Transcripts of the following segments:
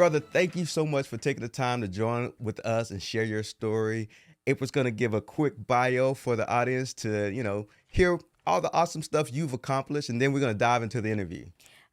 brother, thank you so much for taking the time to join with us and share your story. April's going to give a quick bio for the audience to, hear all the awesome stuff you've accomplished, and then we're going to dive into the interview.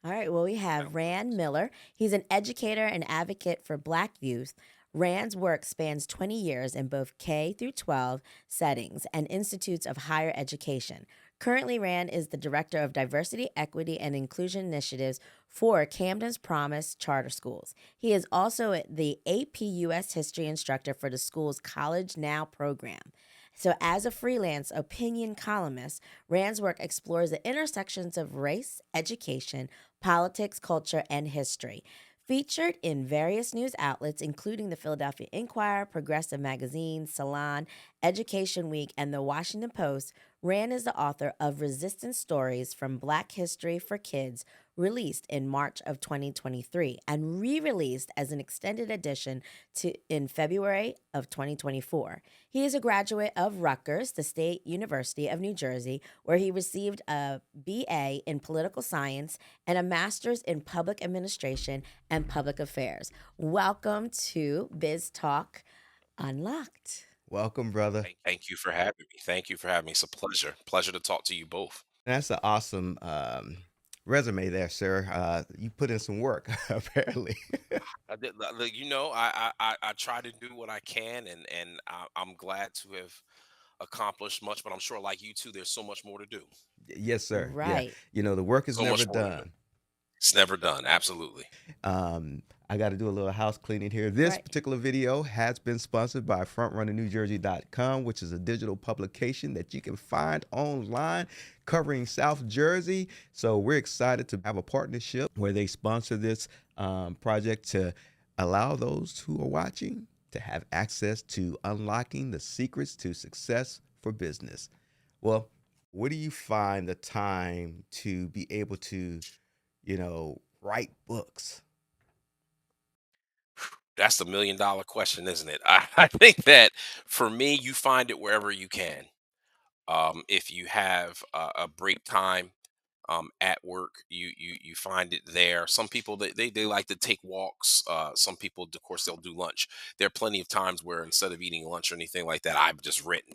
All right, well, we have Rann Miller. He's an educator and advocate for Black youth. Rand's work spans 20 years in both K through 12 settings and institutes of higher education. Currently, Rand is the director of diversity, equity, and inclusion initiatives for Camden's Promise Charter Schools. He is also the AP U.S. history instructor for the school's College Now program. So, as a freelance opinion columnist, Rand's work explores the intersections of race, education, politics, culture, and history. Featured in various news outlets, including the Philadelphia Inquirer, Progressive Magazine, Salon, Education Week, and the Washington Post, Rand is the author of Resistance Stories from Black History for Kids, released in March of 2023 and re-released as an extended edition in February of 2024. He is a graduate of Rutgers, the State University of New Jersey, where he received a BA in political science and a master's in public administration and public affairs. Welcome to BizTalk Unlocked. Welcome, brother. Thank you for having me. Thank you for having me. It's a pleasure. Pleasure to talk to you both. That's an awesome resume there, sir. You put in some work, apparently. I did, I try to do what I can, and I'm glad to have accomplished much. But I'm sure, like you too, there's so much more to do. Yes, sir. Yeah. Right. The work is So never much more to do. done. It's never done. Absolutely. I got to do a little house cleaning here. This Right. particular video has been sponsored by FrontrunnerNewJersey.com, which is a digital publication that you can find online covering South Jersey. So we're excited to have a partnership where they sponsor this project to allow those who are watching to have access to unlocking the secrets to success for business. Well, where do you find the time to be able to, write books? That's the $1 million question, isn't it? I think that for me, you find it wherever you can. If you have a break time at work, you find it there. Some people they like to take walks. Some people, of course, they'll do lunch. There are plenty of times where instead of eating lunch or anything like that, I've just written,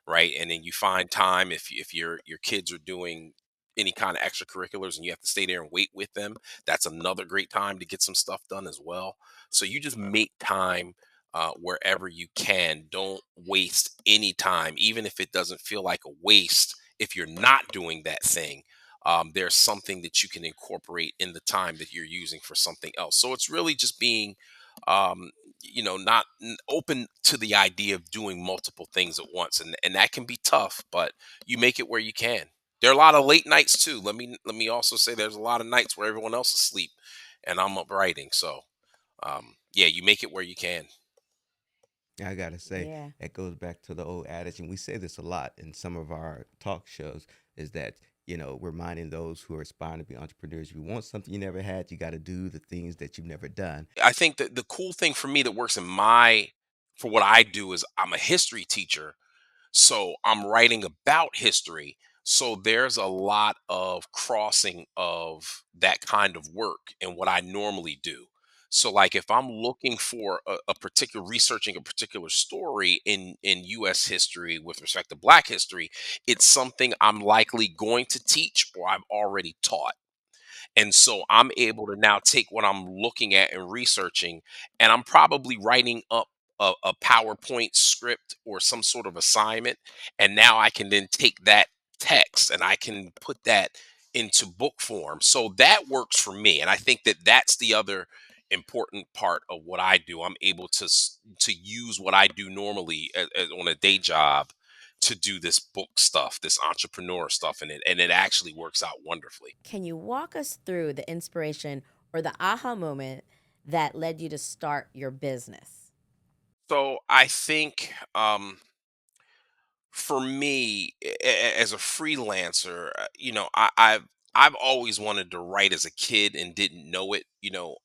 right? And then you find time if your kids are doing any kind of extracurriculars and you have to stay there and wait with them, that's another great time to get some stuff done as well. So you just make time wherever you can. Don't waste any time, even if it doesn't feel like a waste. If you're not doing that thing, there's something that you can incorporate in the time that you're using for something else. So it's really just being, um, not open to the idea of doing multiple things at once, and that can be tough. But you make it where you can. There are a lot of late nights too. Let me also say there's a lot of nights where everyone else is asleep, and I'm up writing. So yeah, you make it where you can. I gotta say, Yeah. that goes back to the old adage, and we say this a lot in some of our talk shows, is that, reminding those who are aspiring to be entrepreneurs, if you want something you never had, you got to do the things that you've never done. I think that the cool thing for me that works in my for what I do is I'm a history teacher. So I'm writing about history. So there's a lot of crossing of that kind of work and what I normally do. So like if I'm looking for a particular researching a particular story in US history with respect to black history, it's something I'm likely going to teach or I've already taught. And so I'm able to now take what I'm looking at and researching, and I'm probably writing up a PowerPoint script or some sort of assignment. And now I can then take that text and I can put that into book form. So that works for me. And I think that that's the other important part of what I do. I'm able to use what I do normally on a day job to do this book stuff, this entrepreneur stuff, and it actually works out wonderfully. Can you walk us through the inspiration or the aha moment that led you to start your business? So I think for me, as a freelancer, I've always wanted to write as a kid and didn't know it.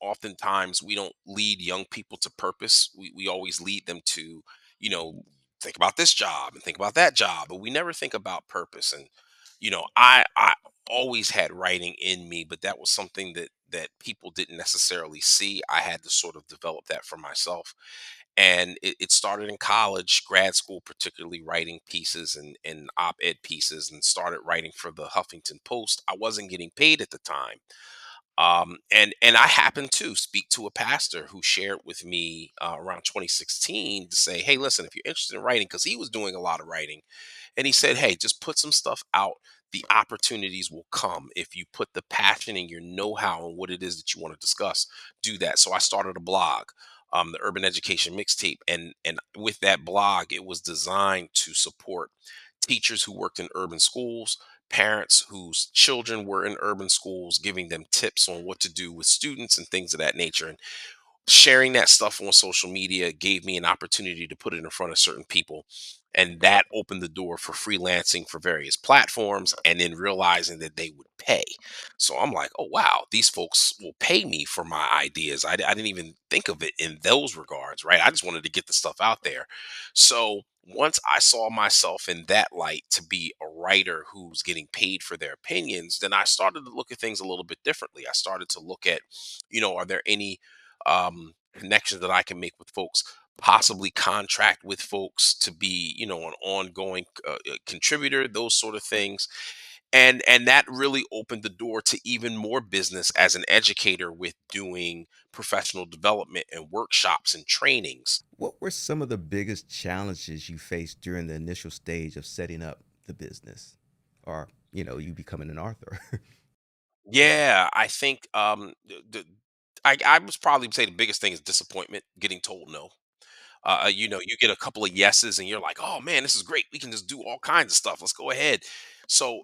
Oftentimes we don't lead young people to purpose. We always lead them to, you know, think about this job and think about that job, but we never think about purpose. And I always had writing in me, but that was something that that people didn't necessarily see. I had to sort of develop that for myself. And it started in college, grad school, particularly writing pieces and op-ed pieces, and started writing for the Huffington Post. I wasn't getting paid at the time. And I happened to speak to a pastor who shared with me around 2016 to say, hey, listen, if you're interested in writing, because he was doing a lot of writing, and he said, hey, just put some stuff out. The opportunities will come if you put the passion and your know-how and what it is that you want to discuss. Do that. So I started a blog, the Urban Education Mixtape, and with that blog, it was designed to support teachers who worked in urban schools, parents whose children were in urban schools, giving them tips on what to do with students and things of that nature. And sharing that stuff on social media gave me an opportunity to put it in front of certain people, and that opened the door for freelancing for various platforms, and then realizing that they would pay. So I'm like, oh wow, these folks will pay me for my ideas. I didn't even think of it in those regards, right? I just wanted to get the stuff out there. So once I saw myself in that light, to be a writer who's getting paid for their opinions, then I started to look at things a little bit differently. I started to look at, are there any connections that I can make with folks, possibly contract with folks to be, an ongoing contributor, those sort of things. And that really opened the door to even more business as an educator, with doing professional development and workshops and trainings. What were some of the biggest challenges you faced during the initial stage of setting up the business, or you becoming an author? Yeah, I think I was probably say the biggest thing is disappointment, getting told no. You get a couple of yeses and you're like, oh man, this is great. We can just do all kinds of stuff. Let's go ahead. So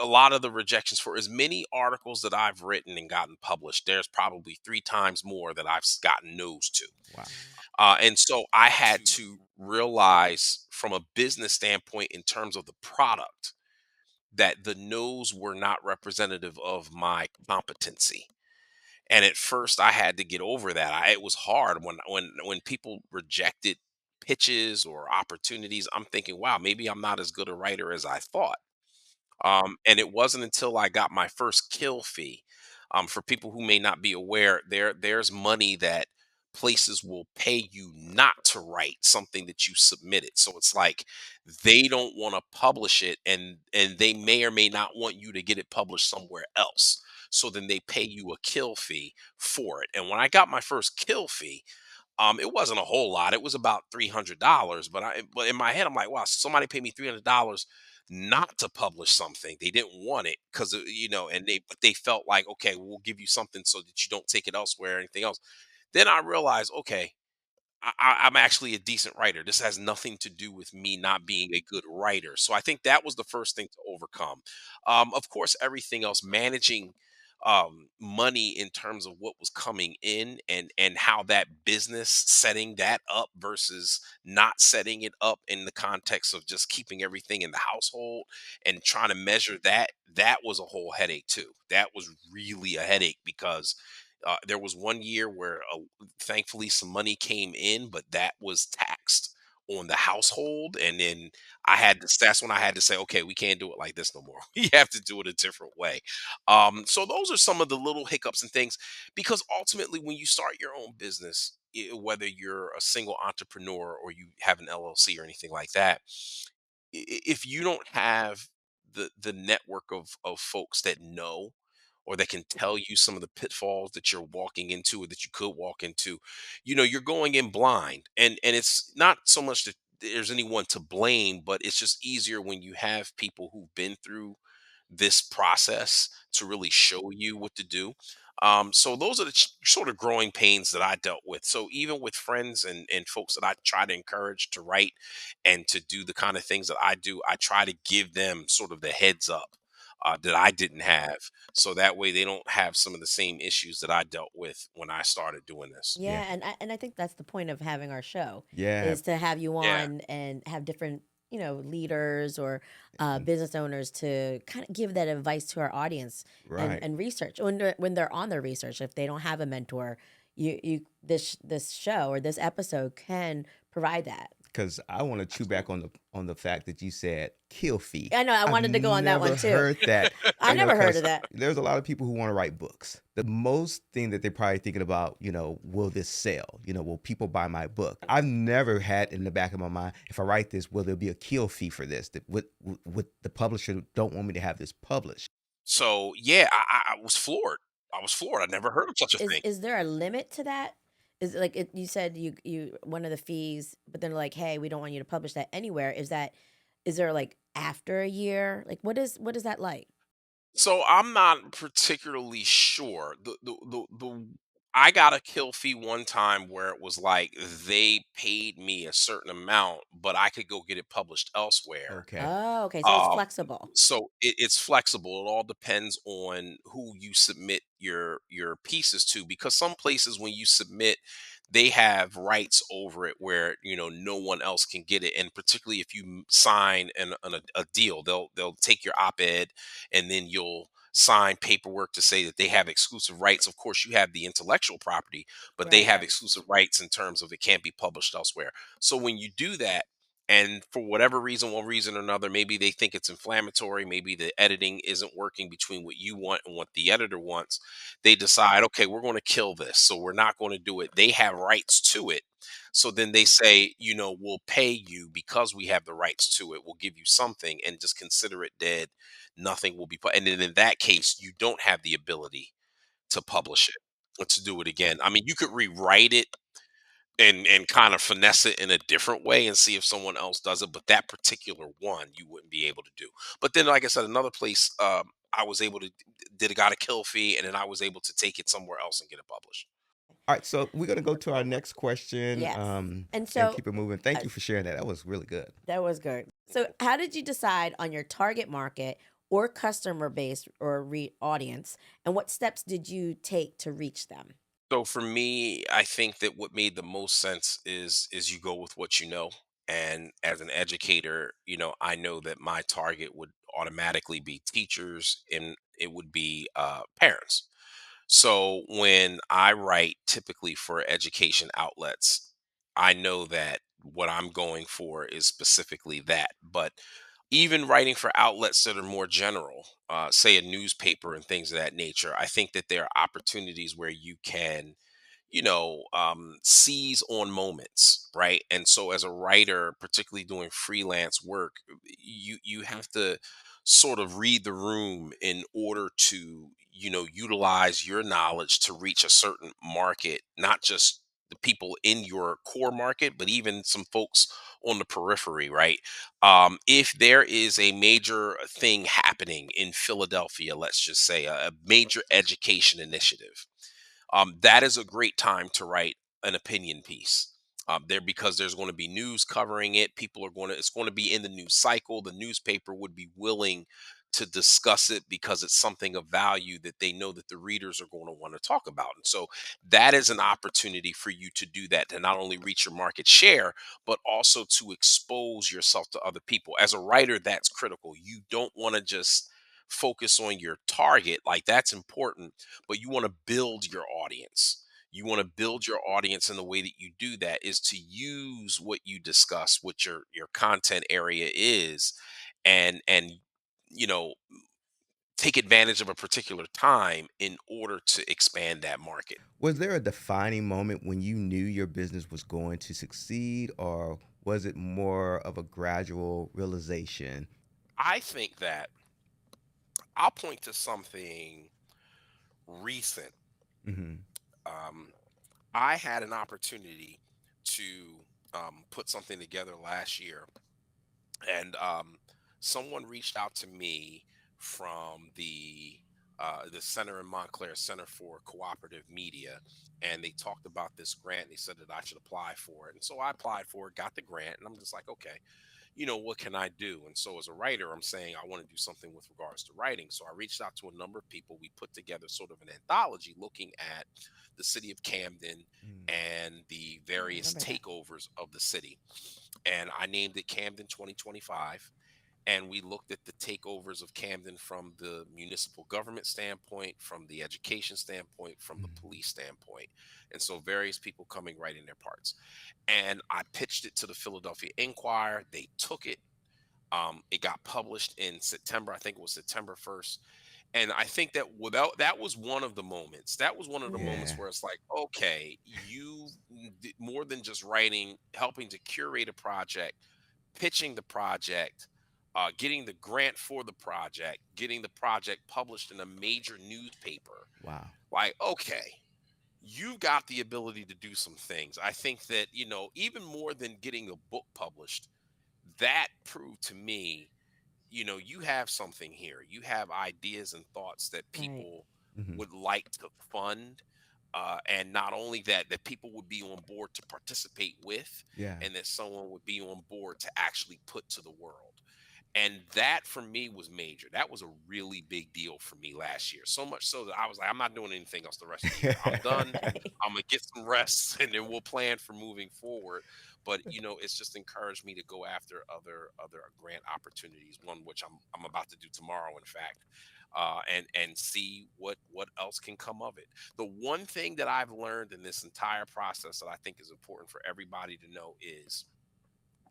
a lot of the rejections, for as many articles that I've written and gotten published, there's probably three times more that I've gotten no's to. Wow. And so I had to realize from a business standpoint, in terms of the product, that the no's were not representative of my competency. And at first I had to get over that. It was hard when people rejected pitches or opportunities. I'm thinking, wow, maybe I'm not as good a writer as I thought. And it wasn't until I got my first kill fee. For people who may not be aware, there's money that places will pay you not to write something that you submitted. So it's like they don't want to publish it, and they may or may not want you to get it published somewhere else. So then they pay you a kill fee for it. And when I got my first kill fee, it wasn't a whole lot. It was about $300. But in my head, I'm like, wow, somebody paid me $300 not to publish something. They didn't want it because and they felt like, okay, we'll give you something so that you don't take it elsewhere or anything else. Then I realized, okay, I'm actually a decent writer. This has nothing to do with me not being a good writer. So I think that was the first thing to overcome. Of course, everything else, managing money in terms of what was coming in, and how that business, setting that up versus not setting it up, in the context of just keeping everything in the household and trying to measure that. That was a whole headache too. That was really a headache, because there was one year where thankfully some money came in, but that was taxed on the household. And then that's when I had to say, okay, we can't do it like this no more. We have to do it a different way. So those are some of the little hiccups and things, because ultimately when you start your own business, whether you're a single entrepreneur or you have an LLC or anything like that, if you don't have the network of folks that know, or that can tell you some of the pitfalls that you're walking into or that you could walk into, you're going in blind. And it's not so much that there's anyone to blame, but it's just easier when you have people who've been through this process to really show you what to do. So those are the sort of growing pains that I dealt with. So even with friends and folks that I try to encourage to write and to do the kind of things that I do, I try to give them sort of the heads up that I didn't have, so that way they don't have some of the same issues that I dealt with when I started doing this. Yeah. Yeah, and I think that's the point of having our show Yeah. is to have you Yeah. on and have different, leaders or And business owners to kind of give that advice to our audience right. and research when they're on their research. If they don't have a mentor, you this show or this episode can provide that. because I want to chew back Absolutely. on the fact that you said kill fee. I know, I I've wanted to go on that one never too. heard that, I never heard of because that. there's a lot of people who want to write books. The most thing that they're probably thinking about, will this sell? Will people buy my book? I've never had in the back of my mind, if I write this, will there be a kill fee for this? That would the publisher don't want me to have this published? So yeah, I was floored. I was floored. I never heard of such a Is thing. is there a limit to that? Is it like you said you one of the fees, but then like, hey, we don't want you to publish that anywhere. Is there like after a year? Like what is that like? So I'm not particularly sure. The I got a kill fee one time where it was like they paid me a certain amount, but I could go get it published elsewhere. Okay. Oh, okay. So it's Um, flexible. so it's flexible. It all depends on who you submit your pieces to, because some places when you submit, they have rights over it where no one else can get it. And particularly if you sign a deal, they'll take your op-ed, and then you'll sign paperwork to say that they have exclusive rights. Of course, you have the intellectual property, but they Right. have exclusive rights in terms of it can't be published elsewhere. So when you do that, and for whatever reason, one reason or another, maybe they think it's inflammatory, maybe the editing isn't working between what you want and what the editor wants, they decide, okay, we're going to kill this, so we're not going to do it. They have rights to it, so then they say, we'll pay you because we have the rights to it, we'll give you something, and just consider it dead. Nothing will be put, and then in that case you don't have the ability to publish it or to do it again. I mean, you could rewrite it and kind of finesse it in a different way and see if someone else does it, but that particular one you wouldn't be able to do. But then, like I said, another place, I was able to did got a kill fee, and then I was able to take it somewhere else and get it published. All right, so we're gonna go to our next question, Yes. And and so keep it moving. Thank uh, you for sharing that. That was really good. that was good. So how did you decide on your target market or customer base or audience, and what steps did you take to reach them? So for me, I think that what made the most sense is you go with what you know. And as an educator, I know that my target would automatically be teachers, and it would be parents. So when I write typically for education outlets, I know that what I'm going for is specifically that. But even writing for outlets that are more general, say a newspaper and things of that nature, I think that there are opportunities where you can seize on moments, right? And so as a writer, particularly doing freelance work, you have to sort of read the room in order to utilize your knowledge to reach a certain market, not just the people in your core market, but even some folks on the periphery, right? If there is a major thing happening in Philadelphia, let's just say a major education initiative, that is a great time to write an opinion piece. There, because there's going to be news covering it. People are going to, it's going to be in the news cycle. The newspaper would be willing to discuss it because it's something of value that they know that the readers are going to want to talk about. And so that is an opportunity for you to do that, to not only reach your market share, but also to expose yourself to other people. As a writer, that's critical. You don't want to just focus on your target, like that's important, but you want to build your audience. You want to build your audience, and the way that you do that is to use what you discuss, what your content area is, and you know take advantage of a particular time in order to expand that market. Was there a defining moment when you knew your business was going to succeed, or was it more of a gradual realization? I think that I'll point to something recent. Hmm. Um, I had an opportunity to put something together last year, and someone reached out to me from the center in Montclair, Center for Cooperative Media, and they talked about this grant. They said that I should apply for it, and so I applied for it, got the grant, and I'm just like, okay, what can I do? And so as a writer, I'm saying I want to do something with regards to writing. So I reached out to a number of people. We put together sort of an anthology looking at the city of Camden and the Oh, I various remember that. takeovers of the city. And I named it Camden 2025. and we looked at the takeovers of Camden from the municipal government standpoint, from the education standpoint, from the Mhm. police standpoint. And so various people coming right in their parts. And I pitched it to the Philadelphia Inquirer. They took it. It got published in September. I think it was September 1st. And I think that without that was one of the moments. That was one of the Mhm. moments Yeah. where it's like, okay, you did more than just writing, helping to curate a project, pitching the project, getting the grant for the project, getting the project published in a major newspaper. Wow. Like, okay, you've got the ability to do some things. I think that, even more than getting a book published, that proved to me, you have something here. You have ideas and thoughts that Right. people Mhm. would like to fund. And not only that, that people would be on board to participate with, Yeah. and that someone would be on board to actually put to the world. And that for me was major. That was a really big deal for me last year. So much so that I was like, I'm not doing anything else the rest of the year. I'm done. Right. I'm gonna get some rest and then we'll plan for moving forward. But it's just encouraged me to go after other grant opportunities, one which I'm about to do tomorrow, in fact. And see what else can come of it. The one thing that I've learned in this entire process that I think is important for everybody to know is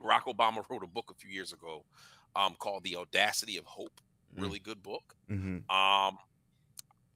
Barack Obama wrote a book a few years ago, called The Audacity of Hope. Mm. Really good book. Mhm. Um,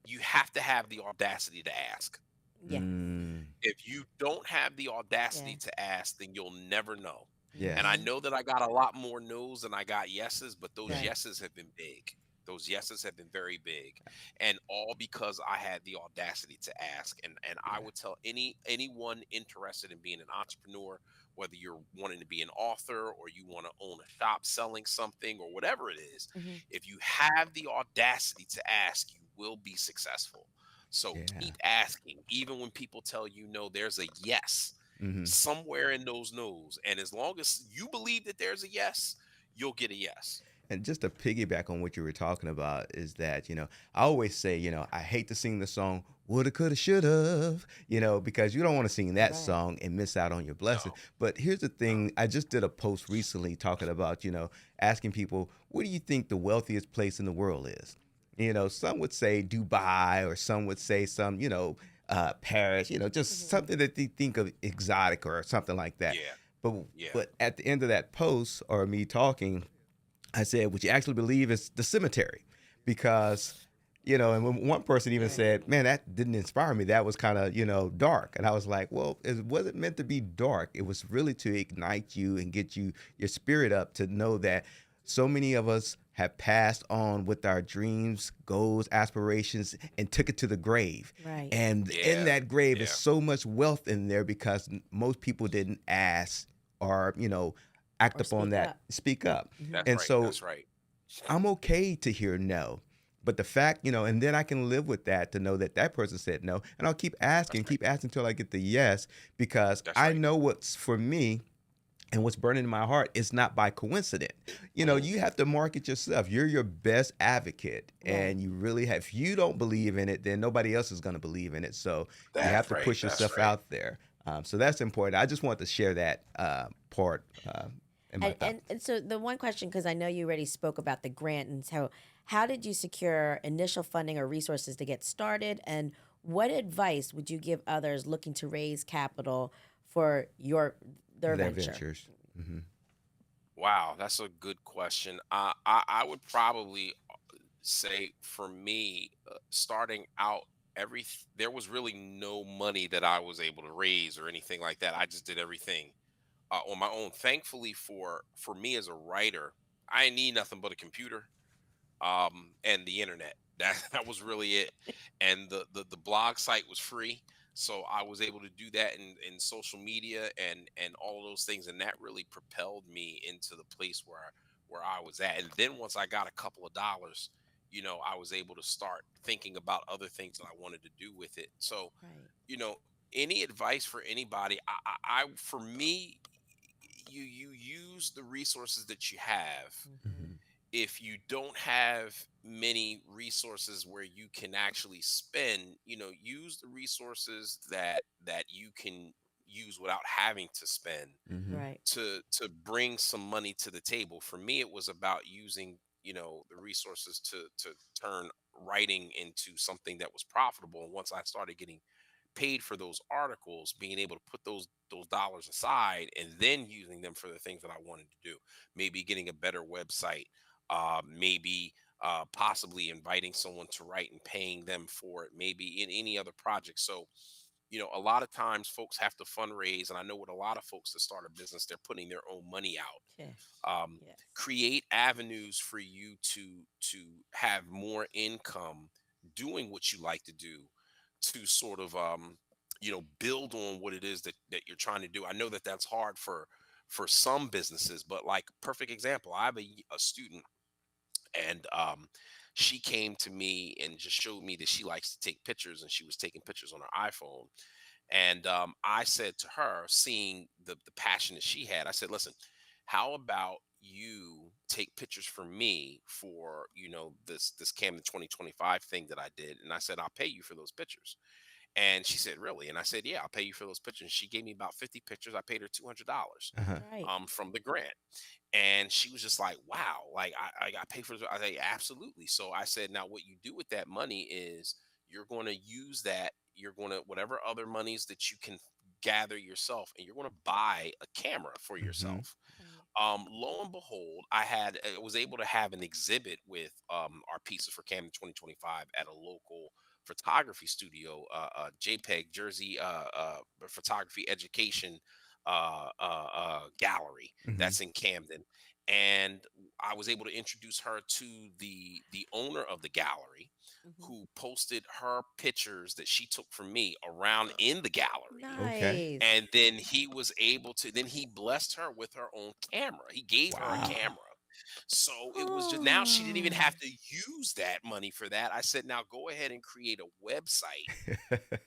you have to have the audacity to ask. Yeah. Mm. If you don't have the Yeah. audacity to ask, then you'll never know. And I Yes. Mhm. know that I got a lot more no's than I got yeses, but those Yeah. Right. yeses have been big. Those yeses have been very big. And all because I had the audacity to ask. And I Yeah. would tell anyone interested in being an entrepreneur, whether you're wanting to be an author or you want to own a shop selling something or whatever it is, Mhm. if you have the audacity to ask, you will be successful. So Yeah. keep asking, even when people tell you no, there's a yes Mhm. somewhere in those no's. And as long as you believe that there's a yes, you'll get a yes. And just to piggyback on what you were talking about is that, I always say, I hate to sing the song woulda, coulda, shoulda, because you don't want to sing that Right. song and miss out on your blessing. No, But here's the no. thing. I just did a post recently talking about, asking people, what do you think the wealthiest place in the world is? Some would say Dubai, or some would say some, Paris, just Mhm. something that they think of exotic or something like that. Yeah, But yeah. but at the end of that post, or me talking, I said, "Would you actually believe it's the cemetery?" Because, and when one person even Right. said, "Man, that didn't inspire me. That was kind of, dark." And I was like, "Well, it wasn't meant to be dark. It was really to ignite you and get your spirit up to know that so many of us have passed on with our dreams, goals, aspirations, and took it to the grave. Right. And in Yeah, that grave is yeah. so much wealth in there because most people didn't ask or, act Or upon speak that, up. speak up." Mhm. That's And right. so That's right. I'm okay to hear no. But the fact, and then I can live with that to know that that person said no. And I'll That's right. keep asking until I get the yes, because That's I right. know what's for me and what's burning in my heart is not by coincidence. Mhm. You have to market yourself. You're your best advocate. Right. And you really have, if you don't believe in it, then nobody else is going to believe in it. So you have That's to right. push That's yourself right. out there. So that's important. I just want to share that part in my And thoughts. and so the one question, because I know you already spoke about the grant, and so how did you secure initial funding or resources to get started, and what advice would you give others looking to raise capital for their Their venture? ventures. Hmm. Wow, that's a good question. I would probably say for me, starting out, there was really no money that I was able to raise or anything like that. I just did everything on my own. Thankfully for me as a writer, I didn't need nothing but a computer, and the internet. That was really it. And the blog site was free, so I was able to do that in social media and all of those things, and that really propelled me into the place where I was at. And then once I got a couple of dollars, I was able to start thinking about other things that I wanted to do with it. So, Right. you know, any advice for anybody? For me, you use the resources that you have. Mhm. Hmm. If you don't have many resources where you can actually spend, use the resources that you can use without having to spend Hmm. Right. to bring some money to the table. For me, it was about using, the resources to turn writing into something that was profitable. And once I started getting paid for those articles, being able to put those dollars aside and then using them for the things that I wanted to do. Maybe getting a better website, maybe possibly inviting someone to write and paying them for it, maybe in any other project. So, a lot of times folks have to fundraise, and I know with a lot of folks that start a business, they're putting their own money out. Yeah. Yes. Create avenues for you to have more income doing what you like to do, to sort of build on what it is that you're trying to do. I know that that's hard for some businesses, but like, perfect example, I have a student, and she came to me and just showed me that she likes to take pictures, and she was taking pictures on her iPhone. And I said to her, seeing the passion that she had, I said, listen, how about you take pictures for me for, this Camden 2025 thing that I did? And I said, I'll pay you for those pictures. And she said, really? And I said, yeah, I'll pay you for those pictures. She gave me about 50 pictures. I paid her $200 Uh-huh. Right. from the grant. And she was just like, wow, like, I got paid for this. I said, absolutely. So I said, now what you do with that money is you're going to use that. You're going to, whatever other monies that you can gather yourself, and you're going to buy a camera for Hmm. yourself. Right. Lo and behold, I was able to have an exhibit with our pieces for Camden 2025 at a local photography studio, JPEG Jersey photography education gallery Hmm. that's in Camden. And I was able to introduce her to the owner of the gallery, Hmm. who posted her pictures that she took from me around in the gallery. Okay. Nice. And then he was able to, then he blessed her with her own camera. He gave her a Wow. camera. So it was just, now she didn't even Oh. have to use that money for that. I said, now go ahead and create a website,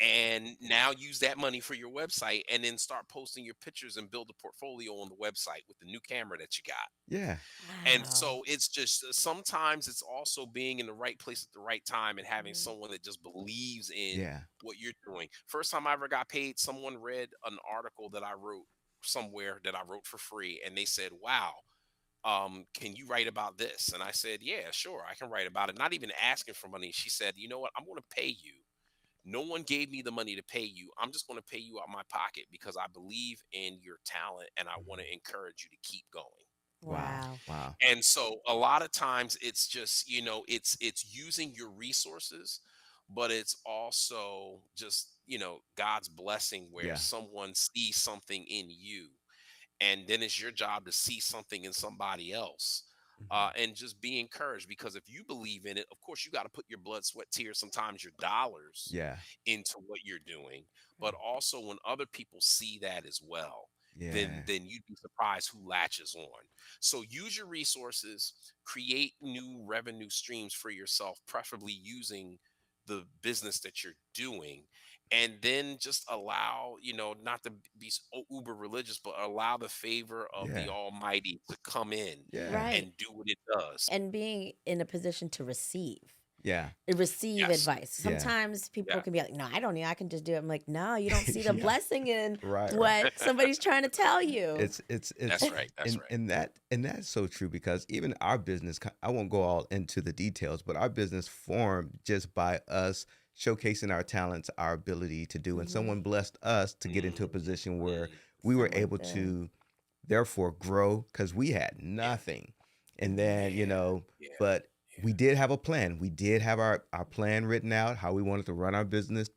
and now use that money for your website, and then start posting your pictures and build a portfolio on the website with the new camera that you got. Yeah. And Wow. so it's just, sometimes it's also being in the right place at the right time, and having Mhm. someone that just believes in Yeah. what you're doing. First time I ever got paid, someone read an article that I wrote somewhere, that I wrote for free, and they said, wow, can you write about this? And I said, yeah, sure, I can write about it. Not even asking for money. She said, you know what, I'm going to pay you. No one gave me the money to pay you. I'm just going to pay you out my pocket because I believe in your talent, and I want Mhm. to encourage you to keep going. Wow. Wow. Wow. And so a lot of times it's just, it's using your resources, but it's also just, God's blessing, where Yeah. someone sees something in you, and then it's your job to see something in somebody else. Mhm. And just be encouraged, because if you believe in it, of course you got to put your blood, sweat, tears, sometimes your dollars Yeah. into what you're doing. But Right. also, when other people see that as well, then Yeah. then you'd be surprised who latches on. So use your resources, create new revenue streams for yourself, preferably using the business that you're doing, and then just allow, not to be uber religious, but allow the favor of the Yeah. Almighty to come in Yeah. Right. and do what it does. And being in a position to Yeah. receive Yes. advice. Yeah. Sometimes people Yeah. can be like, no, I don't need, I can just do it. I'm like, no, you don't see the Yeah. blessing in Right. Right. what somebody's trying to tell you. That's It's right. That's and right. that's so true, because even our business, I won't go all into the details, but our business formed just by us showcasing our talents, our ability to do, and Hmm. someone blessed us to get into a Mm, position where mm, we were Someone able to, to therefore grow, because we had yeah. nothing. And hmm then, Yeah. Yeah. but we Yeah. did have a plan. We did have our plan written out, how we wanted to run our business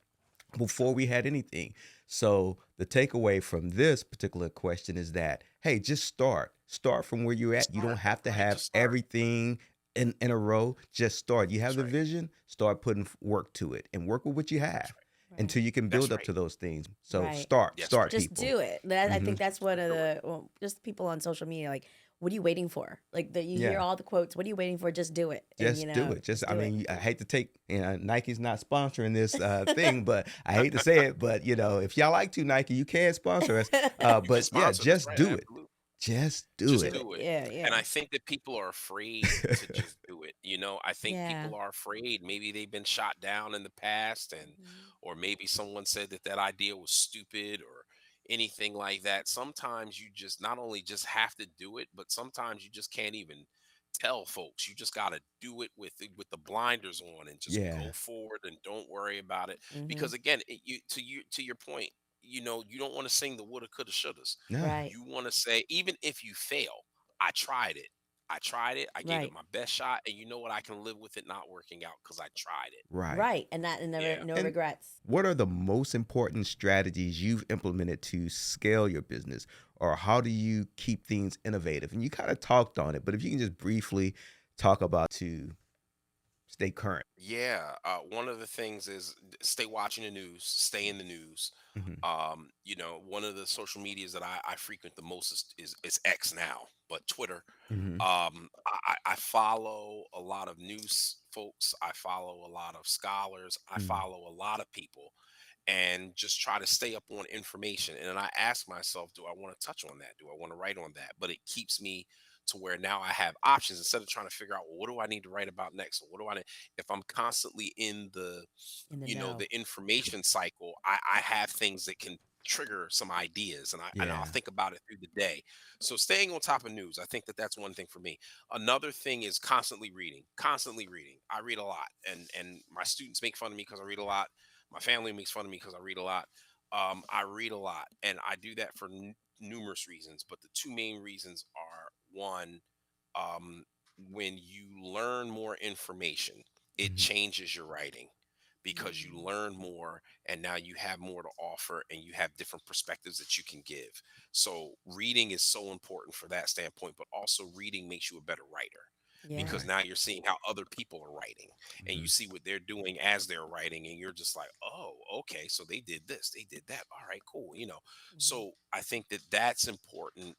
before we had anything. So the takeaway from this particular question is that, hey, just start. Start from where you're at. You don't Start. have to Right. have Just start. everything in a row. Just start. You have That's the right. vision, start putting work to it, and work with what you That's have right. until right, you can That's build up right. to those things. So right. start, That's start right. Just people. do it. That, I Hmm. think that's one Just of do it. the, well, just people on social media, like, what are you waiting for? Like that you hear Yeah. all the quotes, what are you waiting for? Just do it. And Just do it. Just, just I do it. mean, I hate to take, Nike's not sponsoring this thing, but I hate to say it, but if y'all like to, Nike, you can sponsor us. You can But yeah, sponsor. That's just right. do it. Absolutely. Just do Just Just do it. it. do it. Yeah, And yeah. I think that people are afraid to just do it. I think Yeah. people are afraid. Maybe they've been shot down in the past, and Mhm. or maybe someone said that that idea was stupid, or anything like that. Sometimes you just not only just have to do it, but sometimes you just can't even tell folks. You just got to do it with the blinders on and just go Yeah. forward and don't worry about it. Hmm. Because again, to your point, you don't want to sing the woulda, coulda, shouldas. Nah. Right. You want to say, even if you fail, I tried it. I tried it. I gave it Right. my best shot, and you know what? I can live with it not working out because I tried it. Right. Right. And that and never Yeah. no And regrets. what are the most important strategies you've implemented to scale your business, or how do you keep things innovative? And you kind of talked on it, but if you can just briefly talk about to stay current. Yeah, one of the things is stay watching the news, stay in the news. Hmm. One of the social medias that I frequent the most is X now, but Twitter. Hmm. I follow a lot of news folks. I follow a lot of scholars. I Hmm. follow a lot of people, and just try to stay up on information. And then I ask myself, do I want to touch on that? Do I want to write on that? But it keeps me to where now I have options instead of trying to figure out, well, what do I need to write about next? Or what do I need? If I'm constantly in the In the know. the information cycle, I have things that can trigger some ideas, and I'll Yeah. think about it through the day. So staying on top of news, I think that that's one thing for me. Another thing is constantly reading. I read a lot, and my students make fun of me because I read a lot. My family makes fun of me because I read a lot. I read a lot, and I do that for numerous reasons. But the two main reasons are one, um, when you learn more information, it Hmm. changes your writing because you Mm. learn more and now you have more to offer and you have different perspectives that you can give. So reading is so important for that standpoint, but also reading makes you a better writer Yeah. because Right. now you're seeing how other people are writing and you Hmm. see what they're doing as they're writing and you're just like, oh, okay, so they did this, they did that, all right, cool. Hmm. So I think that that's important,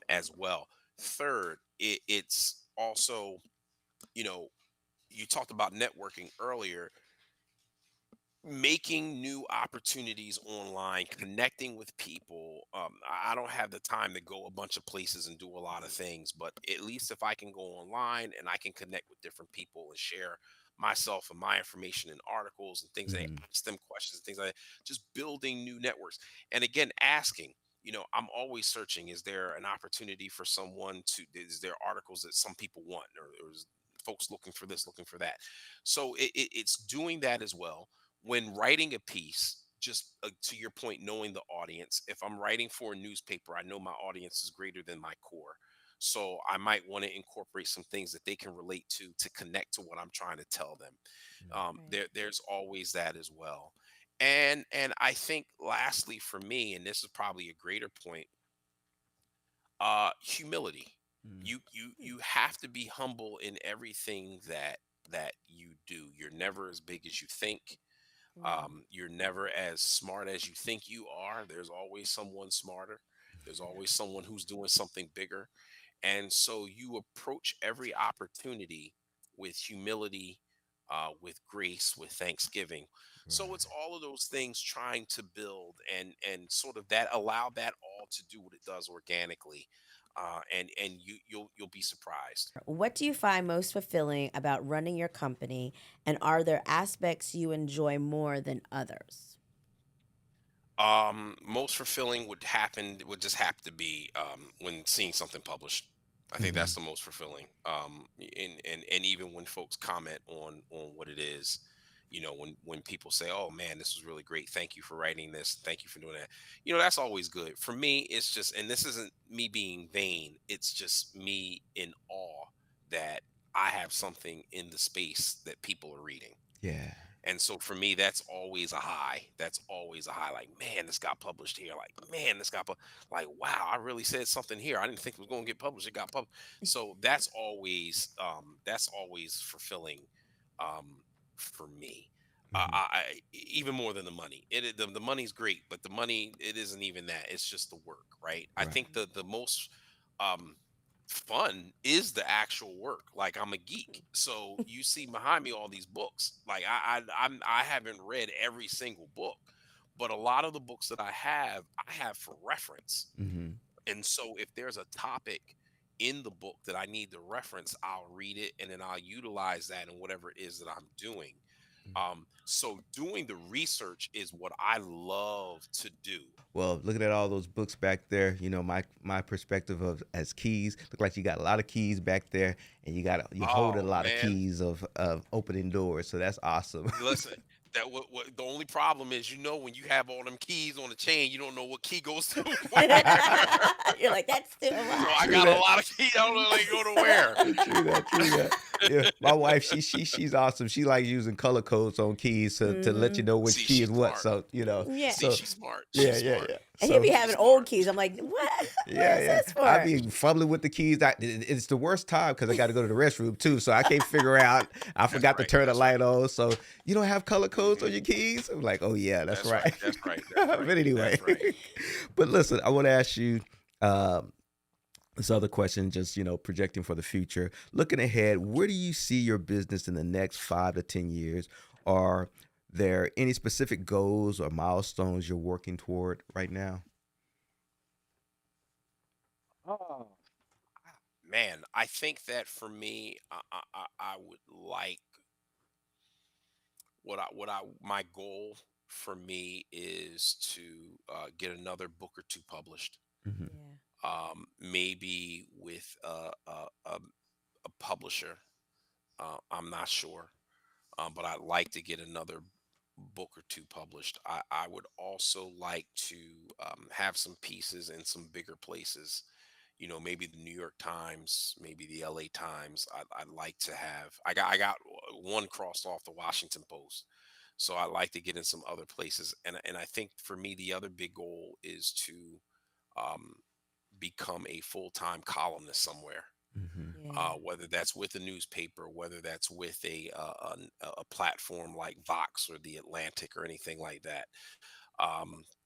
as well. Third, it's also, you know you talked about networking earlier, making new opportunities online, connecting with people. I don't have the time to go a bunch of places and do a lot of things, but at least if I can go online and I can connect with different people and share myself and my information in articles and things, and Hmm. ask them questions and things like that, just building new networks. And again, asking. I'm always searching. Is there an opportunity for someone to? Is there articles that some people want, or is folks looking for this, looking for that? So it's doing that as well when writing a piece. Just to your point, knowing the audience. If I'm writing for a newspaper, I know my audience is greater than my core, so I might want to incorporate some things that they can relate to connect to what I'm trying to tell them. Right. There's always that as well. And I think lastly for me, and this is probably a greater point, humility. You have to be humble in everything that you do. You're never as big as you think. Mm. You're never as smart as you think you are. There's always someone smarter. There's always someone who's doing something bigger. And so you approach every opportunity with humility, with grace, with thanksgiving. So it's Right. all of those things trying to build and sort of that allow that all to do what it does organically. And you'll be surprised. What do you find most fulfilling about running your company, and are there aspects you enjoy more than others? Most fulfilling would just have to be when seeing something published. I think that's Hmm. the most fulfilling. And even when folks comment on what it is, when people say, "Oh man, this was really great. Thank you for writing this. Thank you for doing that." That's always good. For me, it's just, and this isn't me being vain. It's just me in awe that I have something in the space that people are reading. Yeah. And so for me, that's always a high. That's always a high. Like, man, this got published here. Like, man, like, wow, I really said something here. I didn't think it was going to get published. It got published. So that's always fulfilling, for me. Hmm. Even more than the money. The money's great, but the money, it isn't even that. It's just the work, right? I Right. think the most um fun is the actual work. Like, I'm a geek, so you see behind me all these books. Like, I haven't read every single book, but a lot of the books that I have for reference. Hmm. And so if there's a topic in the book that I need to reference, I'll read it and then I'll utilize that in whatever it is that I'm doing. So doing the research is what I love to do. Well, looking at all those books back there, my perspective of as keys, look like you got a lot of keys back there, and you hold a Oh lot of man, keys of opening doors. So that's awesome. listen, that what the only problem is, when you have all them keys on the chain, you don't know what key goes to where. You're like, that's too So I True got a that. lot of keys. I don't know they go to where. True that. True that. Yeah, my wife, she's awesome. She likes using color codes on keys to let you Hmm. know which See, key she's is what. smart. So Yeah. See, so she's smart. yeah, She's yeah, smart. yeah. And he'll be So She's having old smart. keys. I'm like, what? yeah, What is yeah. this I for? be fumbling with the keys. It's the worst time because I got to go to the restroom too, so I can't figure out. I That's forgot to right. turn the That's light right. on. So you don't have color codes on Hmm. your keys. I'm like, oh yeah, that's That's right. right. That's right. That's But right. anyway, That's right. but listen, I want to ask you. Um, this other question, just projecting for the future, looking ahead, where do you see your business in the next 5 to 10 years? Are there any specific goals or milestones you're working toward right now? Oh. Man, I think that for me, I would like my goal for me is to get another book or two published. Hmm. Yeah. Maybe with a publisher. I'm not sure, but I'd like to get another book or two published. I would also like to have some pieces in some bigger places. Maybe the New York Times, maybe the LA Times. I'd like to have. I got one crossed off the Washington Post, so I like to get in some other places. And I think for me, the other big goal is to um, become a full time columnist somewhere, Hmm. Yeah. whether that's with a newspaper, whether that's with a platform like Vox or the Atlantic or anything like that.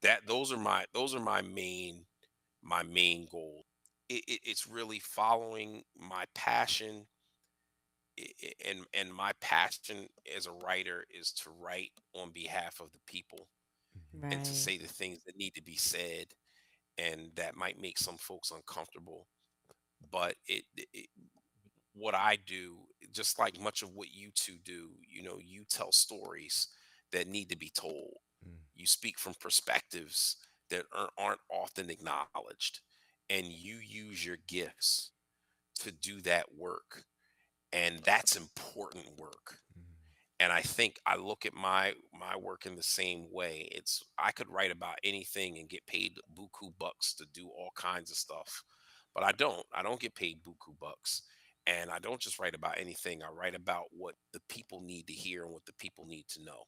That those are my main goals. It's really following my passion, and my passion as a writer is to write on behalf of the people and to Right. say the things that need to be said, and that might make some folks uncomfortable, but what I do, just like much of what you two do, you tell stories that need to be told. Hmm. You speak from perspectives that aren't often acknowledged, and you use your gifts to do that work. And that's important work. And I think I look at my work in the same way. It's I could write about anything and get paid buku bucks to do all kinds of stuff, but I don't. I don't get paid buku bucks, and I don't just write about anything. I write about what the people need to hear and what the people need to know,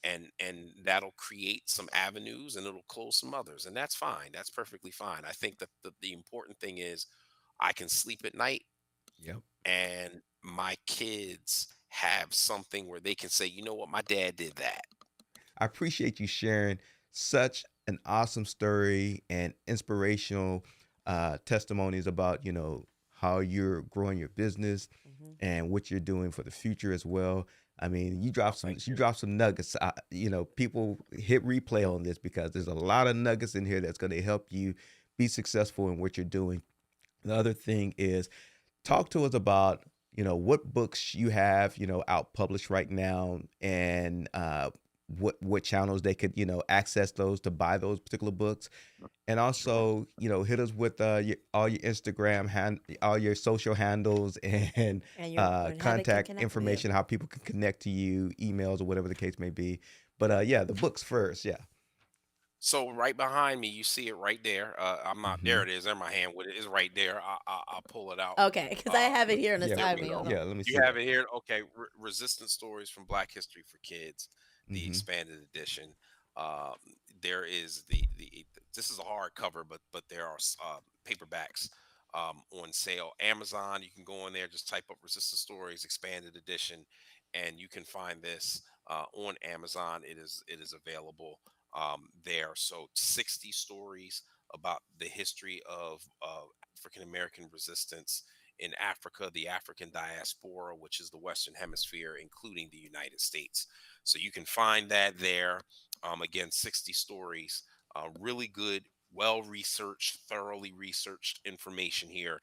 Yes. and that'll create some avenues and it'll close some others, and that's fine. That's perfectly fine. I think that the important thing is I can sleep at night Yep. and my kids have something where they can say, you know what, my dad did that. I appreciate you sharing such an awesome story and inspirational testimonies about how you're growing your business Hmm. and what you're doing for the future as well. I mean, Oh, thank you you. dropped some nuggets. People hit replay on this because there's a lot of nuggets in here that's going to help you be successful in what you're doing. The other thing is talk to us about what books you have out published right now, and what channels they could access those to buy those particular books, and Sure. also hit us with all your Instagram all your social handles and And your how they can contact connect with you. information, how people can connect to you, emails or whatever the case may be. But yeah, the books first. Yeah. So right behind me, you see it right there. I'm not Hmm. there. It is. There, my hand with it is right there. I'll pull it out. Okay, because I Uh, have it here on the Yeah. there side we of me. go. Hold on. Yeah, let me You see have that. it here. Okay. Resistance stories from Black History for Kids, the Hmm. expanded edition. Um, there is the. This is a hardcover, but there are paperbacks on sale. Amazon. You can go in there, just type up Resistance Stories expanded edition, and you can find this on Amazon. It is available there. So 60 stories about the history of African American resistance in Africa, the African diaspora, which is the Western Hemisphere, including the United States. So you can find that there. Again, 60 stories, really good, well researched, thoroughly researched information here.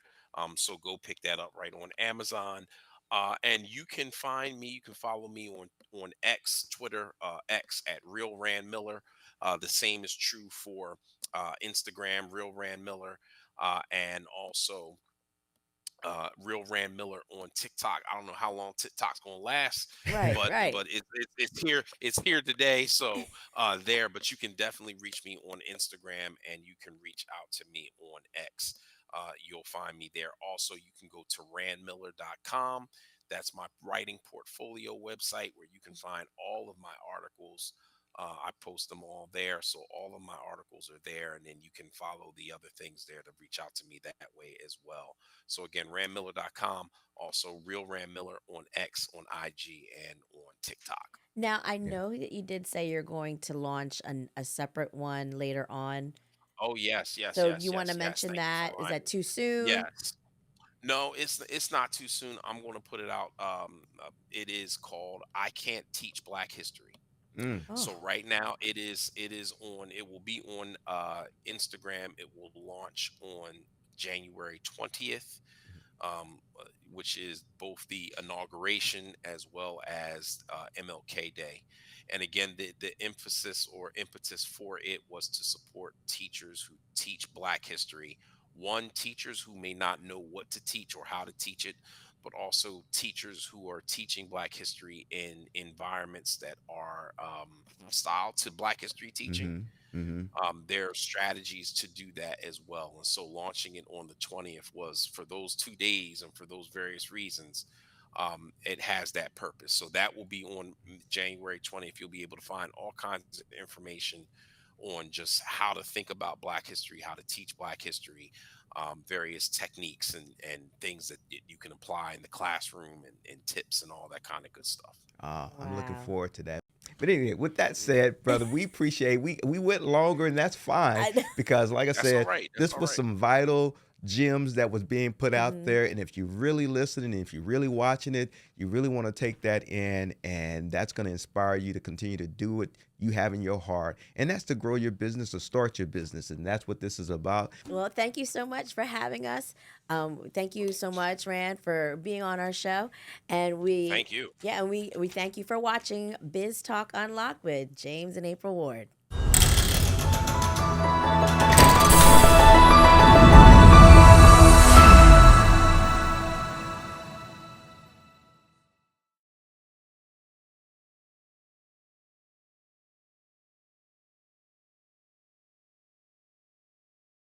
So go pick that up right on Amazon. And you can find me. You can follow me on X, Twitter, X at Real Rann Miller. The same is true for Instagram, Real Rann Miller, and also Real Rann Miller on TikTok. I don't know how long TikTok's gonna last, Right, right. but it's here. It's here today. So there, but you can definitely reach me on Instagram, and you can reach out to me on X. You'll find me there. Also, you can go to randmiller.com. That's my writing portfolio website where you can find all of my articles. I post them all there. So all of my articles are there. And then you can follow the other things there to reach out to me that way as well. So again, randmiller.com, also Real Rann Miller on X, on IG, and on TikTok. Now, I Yeah. know that you did say you're going to launch a separate one later on. Oh yes, yes, So do yes, you want to yes, yes. mention Thank you for that? Is that reminding me. too soon? Yes. No, it's not too soon. I'm going to put it out. It is called "I Can't Teach Black History." Mm. Oh, So right now it is on. It will be on Instagram. It will launch on January 20th, which is both the inauguration as well as MLK Day. And again, the emphasis or impetus for it was to support teachers who teach Black history. One, teachers who may not know what to teach or how to teach it, but also teachers who are teaching Black history in environments that are hostile to Black history teaching. Mm-hmm. Mm-hmm. There are strategies to do that as well. And so launching it on the 20th was for those 2 days and for those various reasons. It has that purpose. So that will be on January 20th. You'll be able to find all kinds of information on just how to think about Black history, how to teach Black history, various techniques and things that you can apply in the classroom and tips and all that kind of good stuff. I'm looking wow. forward to that. But anyway, with that Mhm. said, brother, we appreciate we went longer and that's fine I, because like I That's all said, right. That's this all was right. some vital gems that was being put out mhm. there. And if you're really listening, if you're really watching it, you really want to take that in, and that's going to inspire you to continue to do what you have in your heart. And that's to grow your business or start your business. And that's what this is about. Well, thank you so much for having us. Thank you so much, Rand, for being on our show. And Thank you. we thank you for watching Biz Talk Unlocked with James and April Ward.